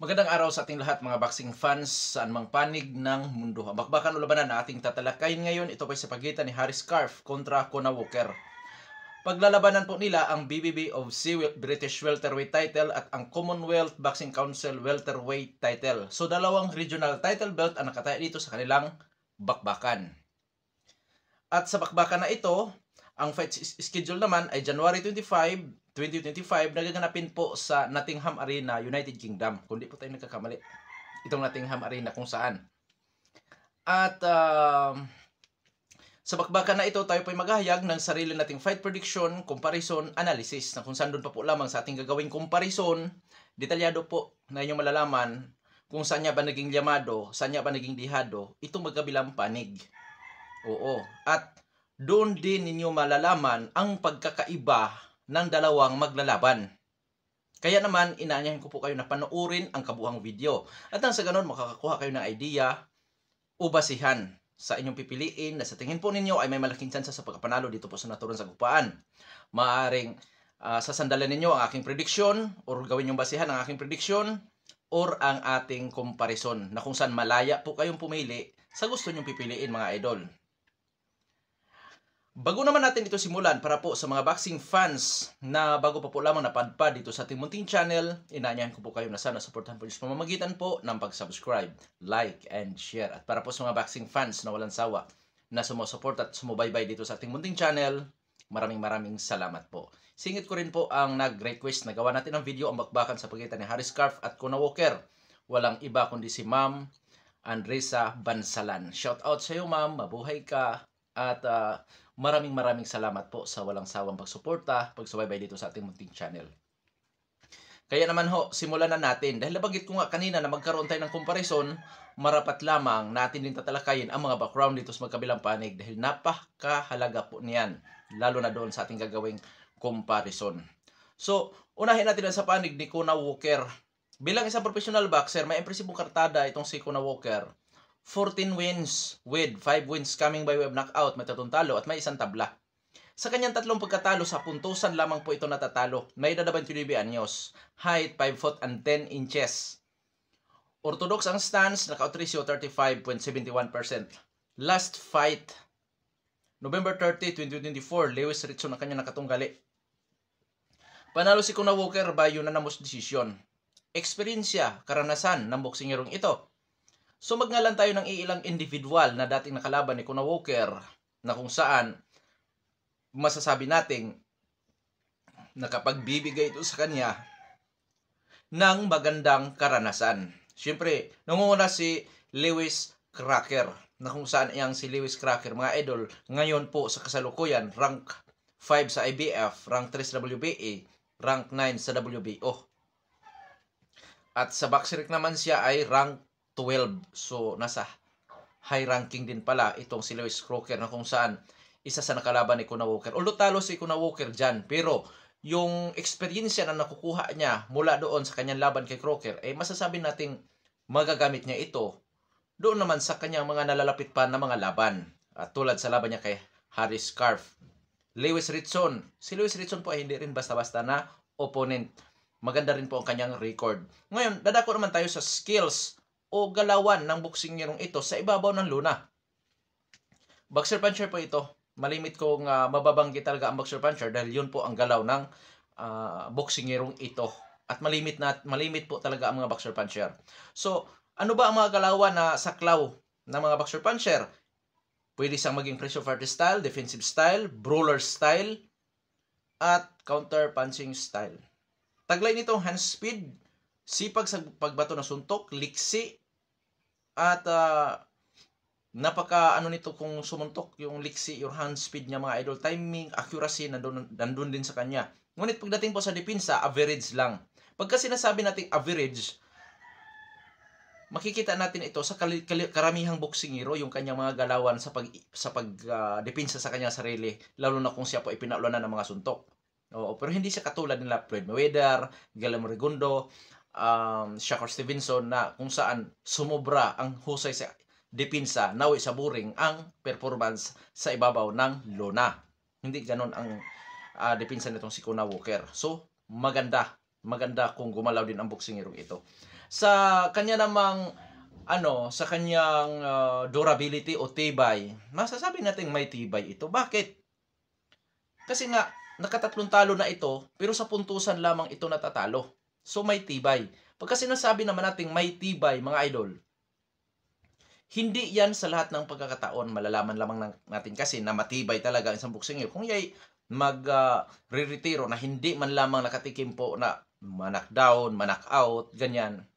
Magandang araw sa ating lahat mga boxing fans saan mang panig ng mundo. Ang bakbakan o labanan na ating tatalakayin ngayon, ito ay sa pagitan ni Harry Scarf kontra Conor Walker. Paglalabanan po nila ang BBBOFC British Welterweight title at ang Commonwealth Boxing Council Welterweight title. So dalawang regional title belt ang nakataya dito sa kanilang bakbakan. At sa bakbakan na ito, ang fight schedule naman ay January 25, 2025, nagaganapin po sa Nottingham Arena, United Kingdom. Kung di po tayo nagkakamali, itong Nottingham Arena kung saan. At sa bakbakan na ito, tayo po ay maghahayag ng sarili nating fight prediction, comparison, analysis, na kung saan doon pa po lamang sa ating gagawing comparison, detalyado po na inyong malalaman kung saan niya ba naging llamado, saan niya ba naging dihado, itong magkabilang panig. Oo. At doon din ninyo malalaman ang pagkakaiba ng dalawang maglalaban. Kaya naman, inaanyahin ko po kayo na panoorin ang kabuuang video. At nang sa ganun, makakakuha kayo ng idea o basihan sa inyong pipiliin na sa tingin po ninyo ay may malaking tsansa sa pagkapanalo dito po sa naturang sagupaan. Maaring sasandalan ninyo ang aking prediction or gawin yung basihan ang aking prediction or ang ating comparison na kung saan malaya po kayong pumili sa gusto nyong pipiliin mga idol. Bago naman natin ito simulan, para po sa mga boxing fans na bago pa po lamang napadpad dito sa ating munting channel, inaanyahan ko po kayo na sana supportahan po sa pamamagitan po ng pag-subscribe, like, and share. At para po sa mga boxing fans na walang sawa na sumusuport at sumubaybay dito sa ating munting channel, maraming salamat po. Singit ko rin po ang nag-request na gawa natin ng video ang bakbakan sa pagitan ni Harry Scarf at Conor Walker. Walang iba kundi si Ma'am Andresa Bansalan. Shout out sa iyo ma'am, mabuhay ka. At maraming salamat po sa walang sawang pagsuporta, pagsubaybay dito sa ating munting channel. Kaya naman ho, simulan na natin. Dahil nabanggit ko nga kanina na magkaroon tayo ng comparison, marapat lamang natin din tatalakayin ang mga background dito sa magkabilang panig dahil napakahalaga po niyan, lalo na doon sa ating gagawing comparison. So, unahin natin sa panig ni Conor Walker. Bilang isang professional boxer, may impresibong kartada itong si Conor Walker. 14 wins with 5 wins coming by way of knockout, may 3 talo at may 1 tabla. Sa kanyang 3 pagkatalo sa puntusan lamang po ito natatalo. May edad 29 anyos, height 5 foot and 10 inches. Orthodox ang stance, knockout ratio 35.71%. Last fight, November 30, 2024, Lewis Ritson ang kanyang nakatunggali. Panalo si Conor Walker by unanimous decision. Eksperyensya, karanasan ng boksingerong ito. So magngalan tayo ng ilang individual na dating nakalaban ni Conor Walker na kung saan masasabi nating nakapagbibigay ito sa kanya ng magandang karanasan. Siyempre, nangunguna si Lewis Cracker na kung saan si Lewis Cracker, mga idol, ngayon po sa kasalukuyan, rank 5 sa IBF, rank 3 sa WBA, rank 9 sa WBO. At sa Boxrec naman siya ay rank 12. So, nasa high ranking din pala itong si Lewis Cracker na kung saan isa sa nakalaban ni Conor Walker. Although talo si Conor Walker dyan, pero yung experience na nakukuha niya mula doon sa kanyang laban kay Cracker, masasabi nating magagamit niya ito doon naman sa kanyang mga nalalapit pa na mga laban. At tulad sa laban niya kay Harry Scarf. Lewis Ritson. Si Lewis Ritson po ay hindi rin basta-basta na opponent. Maganda rin po ang kanyang record. Ngayon, dadako naman tayo sa skills o galawan ng boksingerong ito sa ibabaw ng luna. Boxer puncher po ito. Malimit kong mababanggit talaga ang boxer puncher dahil yun po ang galaw ng boksingerong ito. At malimit po talaga ang mga boxer puncher. So, ano ba ang mga galawan na saklaw ng mga boxer puncher? Pwede siyang maging pressure fighter style, defensive style, brawler style, at counter punching style. Taglay nitong hand speed, sipag sa pagbato ng suntok, liksi, at napaka nito kung sumuntok yung liksi, yung hand speed niya mga idol, timing, accuracy nandun din sa kanya. Ngunit pagdating po sa depensa, average lang. Pagka sinasabi natin average, makikita natin ito sa karamihang boksingero, yung kanyang mga galawan sa pagdepensa sa kanyang sarili, lalo na kung siya po ipinaulanan ng mga suntok. Oo, pero hindi siya katulad nila Floyd Mayweather, Guillermo Rigondeaux, Shakur Stevenson na kung saan sumobra ang husay sa depensa, nawi sa buring ang performance sa ibabaw ng lona. Hindi ganon ang depensa nitong si Conor Walker. So, maganda maganda kung gumalaw din ang boksingerong ito. Sa kanya namang sa kanyang durability o tibay, masasabi natin may tibay ito. Bakit? Kasi nga nakatatlong talo na ito, pero sa puntusan lamang ito natatalo. So may tibay. Pagka sinasabi naman natin may tibay, mga idol, hindi yan sa lahat ng pagkakataon. Malalaman lamang natin kasi na matibay talaga ang isang boksinger kung yay re-retiro na hindi man lamang nakatikim po na ma-knockdown, ma-knockout, ganyan.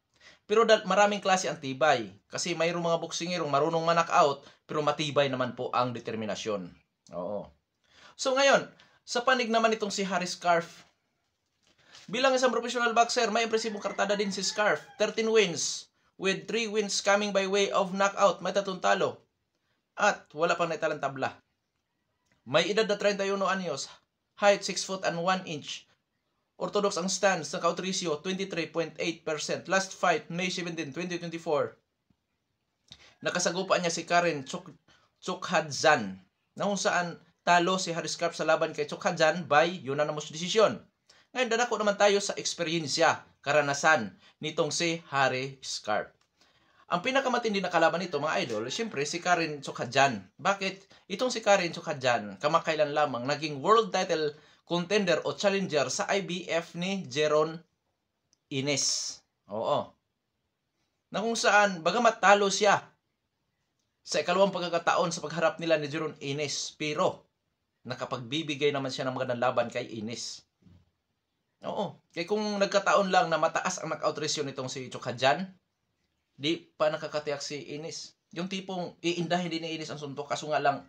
Pero maraming klase ang tibay. Kasi mayroong mga boksingerong marunong ma-knockout, pero matibay naman po ang determinasyon. Oo. So ngayon, sa panig naman itong si Harry Scarf, bilang isang professional boxer, may impresibong kartada din si Scarf. 13 wins, with 3 wins coming by way of knockout, may 3 talo. At wala pang naitalang tabla. May edad na 31 anyos, height 6 foot and 1 inch. Orthodox ang stance, knockout ratio 23.8%. Last fight, May 17, 2024. Nakasagupa niya si Karen Chokhadzhan, na kung saan talo si Harry Scarf sa laban kay Chokhadzhan by unanimous decision. Ngayon, dadako naman tayo sa eksperyensya, karanasan nitong si Harry Scarf. Ang pinakamatindi na kalaban nito, mga idol, siyempre si Karen Chokhadzhan. Bakit? Itong si Karen Chokhadzhan, kamakailan lamang naging world title contender o challenger sa IBF ni Jeron Ines. Oo. Na kung saan, bagamat talo siya sa ikalawang pagkakataon sa pagharap nila ni Jeron Ines, pero nakapagbibigay naman siya ng magandang laban kay Ines. Oo. Kaya kung nagkataon lang na mataas ang knockout ratio nitong si Chokhadzhan, di pa nakakatiyak si Ines. Yung tipong iindahin din ni Ines ang suntok, kaso nga lang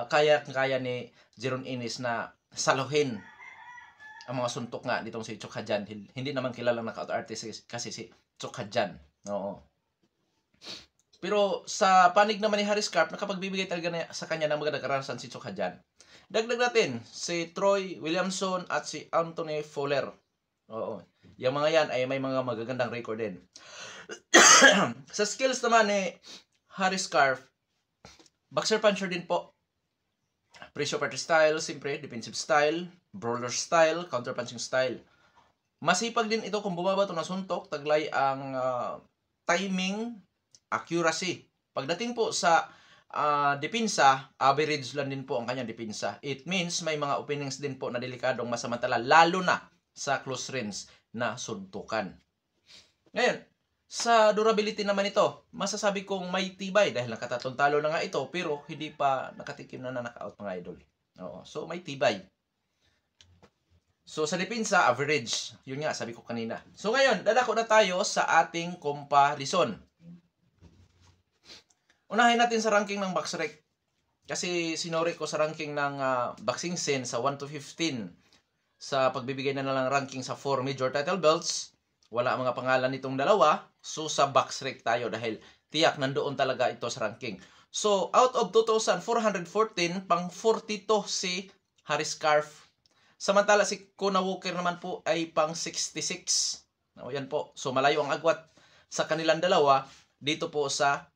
kaya ni Jeron Ines na saluhin ang mga suntok nga nitong si Chokhadzhan. Hindi naman kilalang knockout artist kasi si Chokhadzhan. Oo. Pero sa panig naman ni Harry Scarf, nakapagbibigay talaga sa kanya ng magandang karanasan si Chokhadzhan. Dagdag natin si Troy Williamson at si Anthony Fowler. Oo. Yung mga yan ay may mga magagandang record din. Sa skills naman ni Harry Scarf, boxer puncher din po. Pressure party style, siyempre, defensive style, brawler style, counter-punching style. Masipag din ito kung bumabato ng suntok, taglay ang timing, accuracy. Pagdating po sa depensa, average lang din po ang kanyang depensa. It means may mga openings din po na delikadong masamantala, lalo na sa close range na suntukan. Ngayon, sa durability naman ito, masasabi kong may tibay dahil nakatatlong talo na nga ito pero hindi pa nakatikim na knockout, mga idol. Oo, so may tibay. So sa depensa, average. Yun nga, sabi ko kanina. So ngayon, dadako na tayo sa ating comparison. Unahin natin sa ranking ng BoxRec. Kasi sinori ko sa ranking ng boxing scene sa 1 to 15. Sa pagbibigay na lang ranking sa 4 major title belts. Wala ang mga pangalan nitong dalawa. So, sa BoxRec tayo dahil tiyak nandoon talaga ito sa ranking. So, out of 2,414, pang 42 si Harry Scarf. Samantala, si Conor Walker naman po ay pang 66. O, yan po. So, malayo ang agwat sa kanilang dalawa dito po sa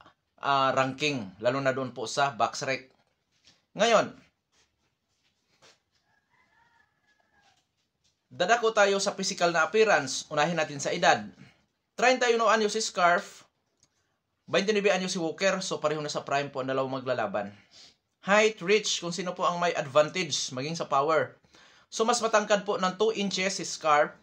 ranking. Lalo na doon po sa BoxRec. Ngayon, dadako tayo sa physical na appearance. Unahin natin sa edad. 31 anyo si Scarf, 29 anyo si Walker, so pareho na sa prime po ang dalawang maglalaban. Height, reach, kung sino po ang may advantage, maging sa power. So mas matangkad po ng 2 inches si Scarf.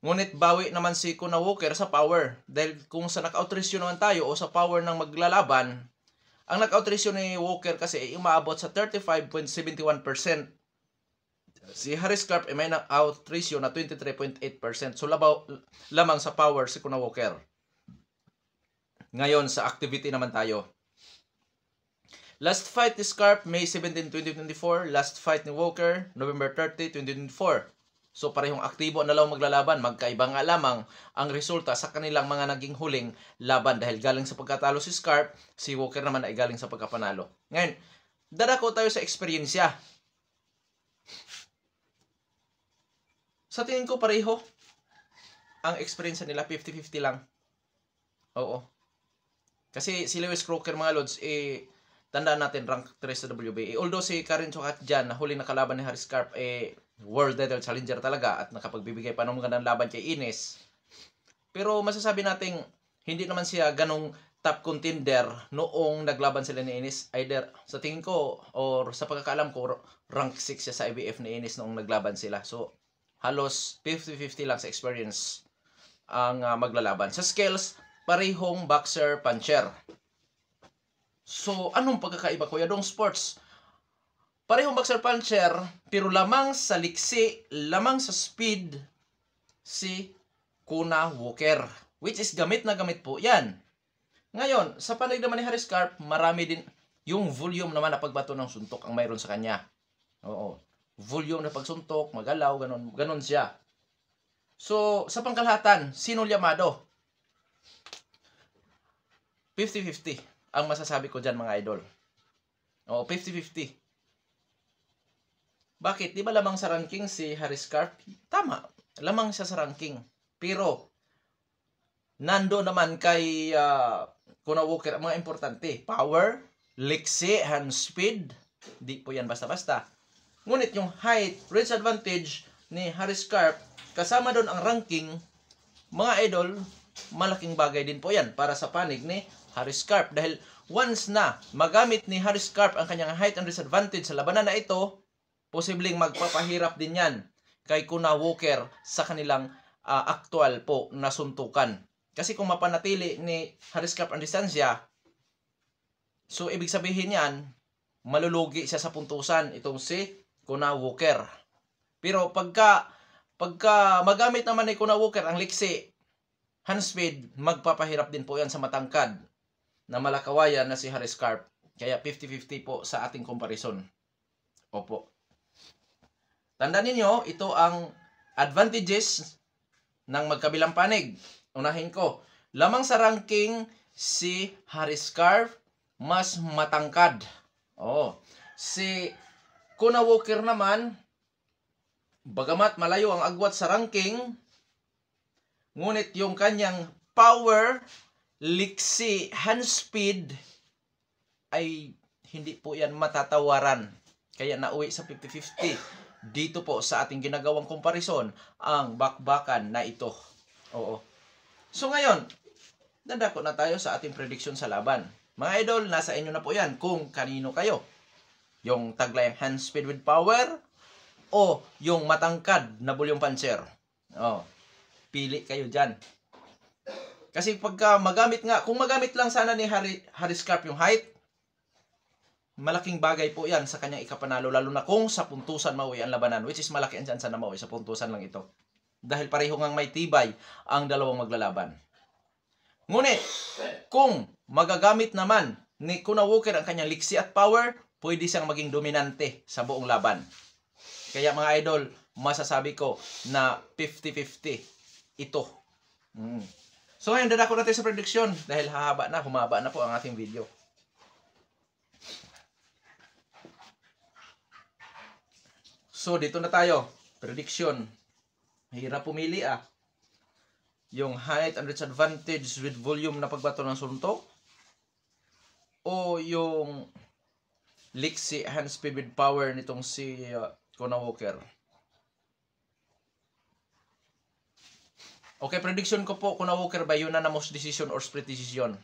Ngunit bawi naman si Conor Walker sa power. Dahil kung sa knockout ratio naman tayo o sa power ng maglalaban, ang knockout ratio ni Walker kasi ay umaabot sa 35.71%. Si Harry Scarf ay may knockout ratio na 23.8%. So lamang sa power si Conor Walker. Ngayon sa activity naman tayo. Last fight ni Scarf, May 17, 2024. Last fight ni Walker, November 30, 2024. So parehong aktibo ang dalawang maglalaban. Magkaiba nga lamang ang resulta sa kanilang mga naging huling laban. Dahil galing sa pagkatalo si Scarf, si Walker naman ay galing sa pagkapanalo. Ngayon, dadako tayo sa eksperyensya. Sa tingin ko pareho ang experience nila, 50-50 lang. Oo. Kasi si Lewis Crocker, mga lods, tandaan natin rank 3 sa WBA. Although si Karen Chokhadzhan na huli na kalaban ni Harry Scarf world title challenger talaga at nakapagbibigay pa ng magandang laban kay Ines. Pero masasabi nating hindi naman siya ganong top contender noong naglaban sila ni Ines. Either sa tingin ko or sa pagkakaalam ko, rank 6 siya sa IBF ni Ines noong naglaban sila. So halos 50-50 lang sa experience ang maglalaban. Sa skills, parehong boxer, puncher. So anong pagkakaiba, Kuya Dong Sports? Parehong boxer, puncher, pero lamang sa liksi, lamang sa speed, si Kuna Walker. Which is gamit na gamit po yan. Ngayon, sa panig naman ni Harris Carp, marami din yung volume naman na pagbato ng suntok ang mayroon sa kanya. Oo. Volume na pagsuntok, magalaw, ganon siya. So, sa pangkalahatan, sino llamado? 50-50 ang masasabi ko dyan, mga idol. Oo, 50-50. Bakit? Di ba lamang sa ranking si Harris Carp? Tama, lamang siya sa ranking. Pero, nando naman kay Kuna Walker ang mga importante. Power, liksi, hand speed. Di po yan basta-basta. Ngunit yung height, reach advantage ni Harris Carp, kasama doon ang ranking, mga idol, malaking bagay din po yan para sa panig ni Harris Carp. Dahil once na magamit ni Harris Carp ang kanyang height and disadvantage sa labanan na ito, posibleng magpapahirap din yan kay Kuna Walker sa kanilang aktual po na suntukan. Kasi kung mapanatili ni Harris Carp ang distansya, so ibig sabihin yan, malulugi siya sa puntusan itong si Kuna Walker. Pero pagka magamit naman ni Kuna Walker ang liksi, hand speed, magpapahirap din po yan sa matangkad na malakawayan na si Harris Carp. Kaya 50-50 po sa ating comparison. Opo. Tandaan ninyo, ito ang advantages ng magkabilang panig. Unahin ko, lamang sa ranking si Harris Carp mas matangkad. Si Kuna Walker naman, bagamat malayo ang agwat sa ranking, ngunit yung kanyang power, liksi, hand speed ay hindi po yan matatawaran. Kaya nauwi sa 50-50. Dito po sa ating ginagawang comparison ang bakbakan na ito. Oo. So ngayon, dadako na tayo sa ating prediction sa laban. Mga idol, nasa inyo na po yan kung kanino kayo. Yung taglayang hand speed with power o yung matangkad na bulyong puncher. Pili kayo dyan. Kasi pagka magamit nga, kung magamit lang sana ni Harris Carp yung height, malaking bagay po yan sa kanyang ikapanalo, lalo na kung sa puntusan mauwi ang labanan, which is malaki ang chance na mauwi sa puntusan lang ito. Dahil pareho ngang may tibay ang dalawang maglalaban. Ngunit, kung magagamit naman ni Kuna Walker ang kanyang liksi at power, pwede siyang maging dominante sa buong laban. Kaya mga idol, masasabi ko na 50-50 ito. So ngayon, dadako natin sa prediction dahil humaba na po ang ating video. So, dito na tayo. Prediction. Hirap pumili Yung height and reach advantage with volume na pagbato ng suntok o yung liksi, hand speed with power nitong si Kuna Walker. Okay, prediction ko po, Kuna Walker by unanimous decision or split decision.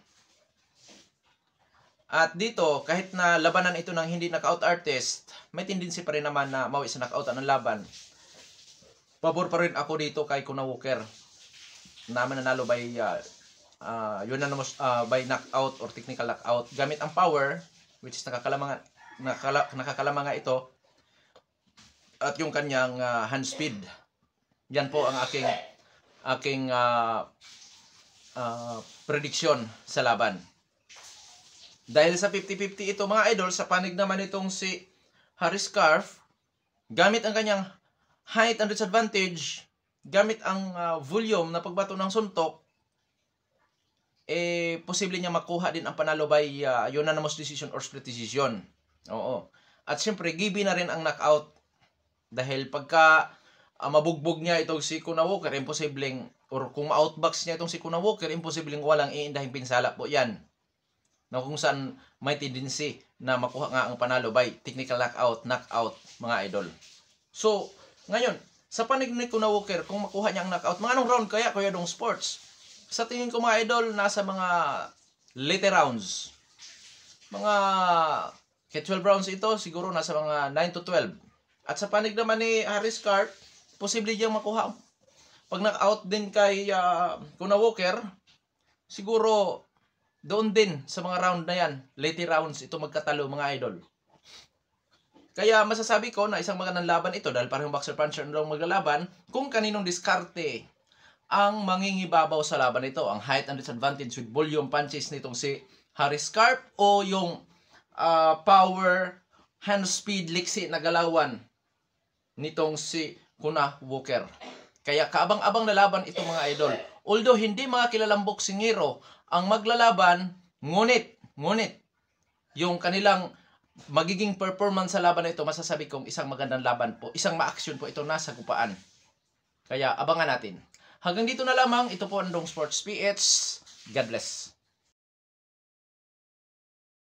At dito, kahit na labanan ito ng hindi knockout artist, may tendency pa rin naman na mawi sa knockout ng laban. Pabor pa rin ako dito kay Kuna Walker na mananalo by unanimous by knockout or technical knockout gamit ang power, which is nakakalamanga ito, at yung kanyang hand speed. Yan po ang aking prediction sa laban. Dahil sa 50-50 ito mga idol, sa panig naman itong si Harris Carp, gamit ang kanyang height and disadvantage, gamit ang volume na pagbato ng suntok, posible niya makuha din ang panalo by unanimous decision or split decision. Oo. At siyempre, given na rin ang knockout. Dahil pagka mabugbog niya itong si Kuna Walker, imposibleng, or kung ma-outbox niya itong si Kuna Walker, imposibleng walang iindahing pinsala po yan. Na kung saan may tendency na makuha nga ang panalo by technical knockout, mga idol. So, Ngayon, sa panig ni Kuna Walker, kung makuha niya ang knockout, mga anong round kaya Kuya Dong Sports? Sa tingin ko mga idol, nasa mga later rounds. Mga kaya 12 rounds ito, siguro nasa mga 9 to 12. At sa panig naman ni Harris Carp, posible diyang makuha. Pag knockout din kay Kuna Walker, siguro doon din sa mga round na yan, later rounds, ito magkatalo mga idol. Kaya masasabi ko na isang magandang laban ito dahil parang boxer-puncher na lang maglalaban kung kaninong diskarte ang mangingibabaw sa laban ito. Ang height and disadvantage with volume punches nitong si Harris Carp o yung power, hand speed, liksi na galawan nitong si Kuna Walker. Kaya kaabang-abang na laban ito mga idol. Although hindi mga kilalang boksingero ang maglalaban, ngunit yung kanilang magiging performance sa laban na ito, masasabi kong isang magandang laban po, isang ma-action po ito nasa gupaan. Kaya abangan natin. Hanggang dito na lamang, ito po ang Dong Sports PH. God bless.